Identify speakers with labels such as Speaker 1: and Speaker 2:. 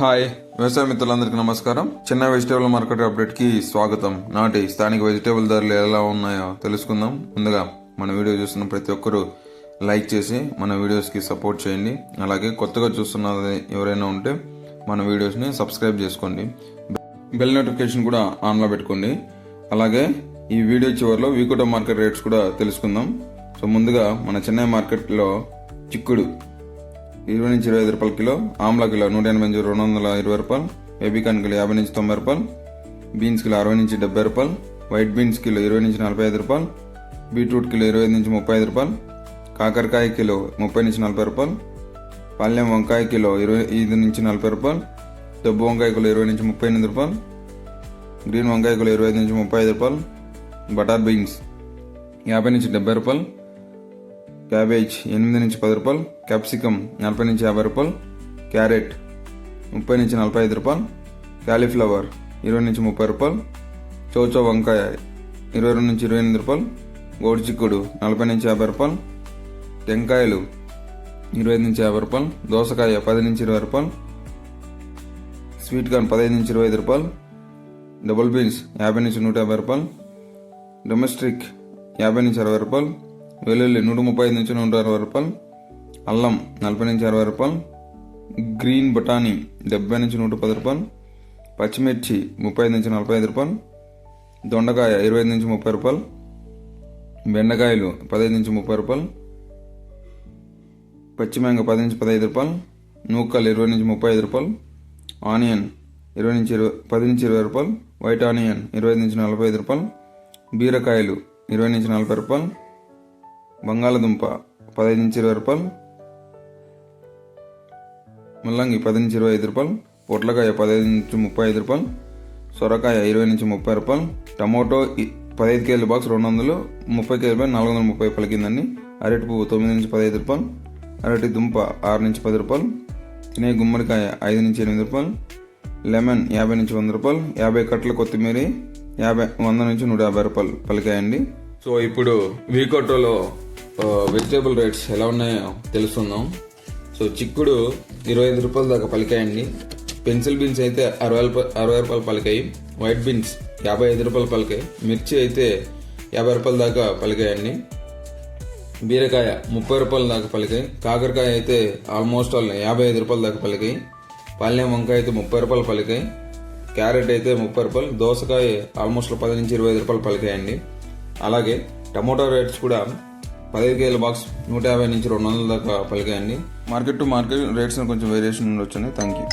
Speaker 1: Hi వ్యవసాయ మిత్రులందరికీ నమస్కారం. చిన్న వెజిటేబుల్ మార్కెట్ అప్డేట్కి స్వాగతం. నాటి స్థానిక వెజిటేబుల్ ధరలు ఎలా ఉన్నాయో తెలుసుకుందాం. ముందుగా మన వీడియో చూస్తున్న ప్రతి ఒక్కరూ లైక్ చేసి మన వీడియోస్కి సపోర్ట్ చేయండి. అలాగే కొత్తగా చూస్తున్నది ఎవరైనా ఉంటే మన వీడియోస్ని సబ్స్క్రైబ్ చేసుకోండి. బెల్ నోటిఫికేషన్ కూడా ఆన్లో పెట్టుకోండి. అలాగే ఈ వీడియో చివరిలో వీకోట మార్కెట్ రేట్స్ కూడా తెలుసుకుందాం. సో ముందుగా మన చెన్నై మార్కెట్లో చిక్కుడు 20 నుంచి 25 రూపాయల కిలో, ఆమ్లా కిలో 180 నుంచి 220 రూపాయలు, బేబీకాన్ కిలో 50 నుంచి 90 రూపాయలు, బీన్స్ కిలో 60 నుంచి 70 రూపాయలు, వైట్ బీన్స్ కిలో 20 నుంచి 45 రూపాయలు, బీట్రూట్ కిలో 25 నుంచి 35 రూపాయలు, కాకరకాయ కిలో 30 నుంచి 40 రూపాయలు, పల్లెం వంకాయ కిలో 25 నుంచి 40 రూపాయలు, దబ్బు వంకాయ కిలో 20 నుంచి 38 రూపాయలు, గ్రీన్ వంకాయ కిలో 25 నుంచి 35 రూపాయలు, బటర్ బీన్స్ 50 నుంచి 70 రూపాయలు, క్యాబేజ్ 8 నుంచి 10 రూపాయలు, క్యాప్సికమ్ 40 నుంచి 50 రూపాయలు, క్యారెట్ 30 నుంచి 45 రూపాయలు, క్యాలీఫ్లవర్ 20 నుంచి 30 రూపాయలు, చౌచౌ వంకాయ 22 నుంచి 28 రూపాయలు, గోడు చిక్కుడు 40 నుంచి 50 రూపాయలు, టెంకాయలు 25 నుంచి 50 రూపాయలు, దోసకాయ 10 నుంచి 20 రూపాయలు, స్వీట్ కార్న్ 15 నుంచి 25 రూపాయలు, డబుల్ బీన్స్ 50 నుంచి 150 రూపాయలు, డొమెస్టిక్ 50 నుంచి 60 రూపాయలు, వెల్లుల్లి 135 నుంచి 160 రూపాయలు, అల్లం 40 నుంచి 60 రూపాయలు, గ్రీన్ బఠానీ 70 నుంచి 110 రూపాయలు, పచ్చిమిర్చి 35 నుంచి 45 రూపాయలు, దొండకాయ 25 నుంచి 30 రూపాయలు, బెండకాయలు 15 నుంచి 30 రూపాయలు, పచ్చిమింగ 10 నుంచి 15 రూపాయలు, నూకలు 20 నుంచి 35 రూపాయలు, ఆనియన్ 10 నుంచి 20 రూపాయలు, వైట్ ఆనియన్ 25 నుంచి 45 రూపాయలు, బీరకాయలు 20 నుంచి 40 రూపాయలు, బంగాళదుంప 15 నుంచి 20 రూపాయలు, ముల్లంగి 10 నుంచి 25 రూపాయలు, పొట్లకాయ 15 నుంచి 35 రూపాయలు, సొరకాయ 20 నుంచి 30 రూపాయలు, టమోటో 15 కేజీల బాక్స్ 200, 30 కేజీల 430 పలికిందండి. అరటి పువ్వు 9 నుంచి 15 రూపాయలు, అరటి దుంప 6 నుంచి 10 రూపాయలు, తినే గుమ్మడికాయ 5 నుంచి 8 రూపాయలు, లెమన్ 50 నుంచి 100 రూపాయలు, 50 కట్టల కొత్తిమీర 100 నుంచి 150 రూపాయలు పలికాయండి. సో ఇప్పుడు వీకోటోలో వెజిటేబుల్ రేట్స్ ఎలా ఉన్నాయో తెలుసుకుందాం. సో చిక్కుడు 25 రూపాయల దాకా పలికాయండి. పెన్సిల్ బీన్స్ అయితే 60 రూపాయలు పలికాయి, వైట్ బీన్స్ 55 రూపాయలు పలికాయి, మిర్చి అయితే 50 రూపాయల దాకా పలికాయండి, బీరకాయ 30 రూపాయల దాకా పలికాయి, కాకరకాయ అయితే ఆల్మోస్ట్ 55 రూపాయల దాకా పలికాయి, పల్లెం వంకాయ అయితే 30 రూపాయలు పలికాయి, క్యారెట్ అయితే 30 రూపాయలు, దోసకాయ ఆల్మోస్ట్ 10 నుంచి 25 రూపాయలు పలికాయండి. అలాగే టమోటా రేట్స్ కూడా 15 కేజీల బాక్స్ 150 నుంచి 200 దాకా పలికాయండి. మార్కెట్ టు మార్కెట్ రేట్స్ కొంచెం వేరియేషన్ ఉండొచ్చండి. Thank you.